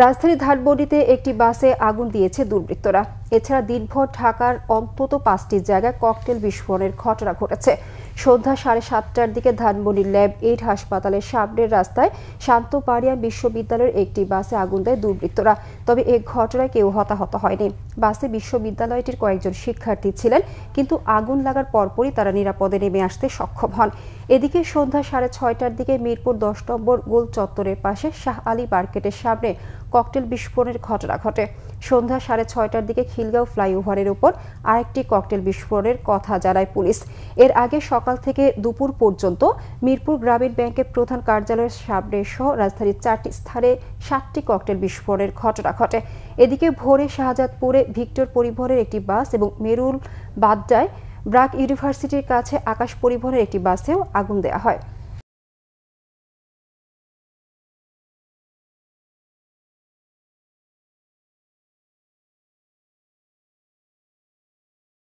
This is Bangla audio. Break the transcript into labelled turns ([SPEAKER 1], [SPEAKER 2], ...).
[SPEAKER 1] রাজধানী ধানমন্ডিতে একটি বাসে আগুন দিয়েছে দুর্বৃত্তরা। এছাড়া দিনভর ঢাকার অন্তত 5টি জায়গায় ককটেল বিস্ফোরণের ঘটনা ঘটেছে। সন্ধ্যা 7:30টার দিকে ধানমন্ডি ল্যাব 8 হাসপাতালের সামনের রাস্তায় শান্তপাড়িয়া বিশ্ববিদ্যালয়ের একটি বাসে আগুন দেয় দুর্বৃত্তরা। তবে এই ঘটনায় কেউ হতাহত হয়নি। বাসে বিশ্ববিদ্যালয়টির কয়েকজন শিক্ষার্থী ছিলেন, কিন্তু আগুন লাগার পরপরই তারা নিরাপদে নেমে আসতে সক্ষম হন। এদিকে সন্ধ্যা 6:30টার দিকে মিরপুর 10 নম্বর গোল চত্বরের পাশে শাহ আলী মার্কেটের সামনে ককটেল বিস্ফোরণের ঘটনা ঘটে। সন্ধ্যা 6:30টার দিকে খিলগাঁও ফ্লাইওভারের উপর আরেকটি ককটেল বিস্ফোরণের কথা জানায় পুলিশ। এর আগে সকাল থেকে দুপুর পর্যন্ত মিরপুর গ্রামীণ ব্যাংকের প্রধান কার্যালয়ের সামনে সহ রাজধানীর 4টি স্থানে 7টি ককটেল বিস্ফোরণের ঘটনা ঘটে। এদিকে ভোরে শাহজাদপুরে ভিক্টর পরিবহনের একটি বাস এবং মেরুল বাড্ডায় ব্র্যাক ইউনিভার্সিটির কাছে আকাশ পরিবহনের একটি বাসেও আগুন দেওয়া হয়।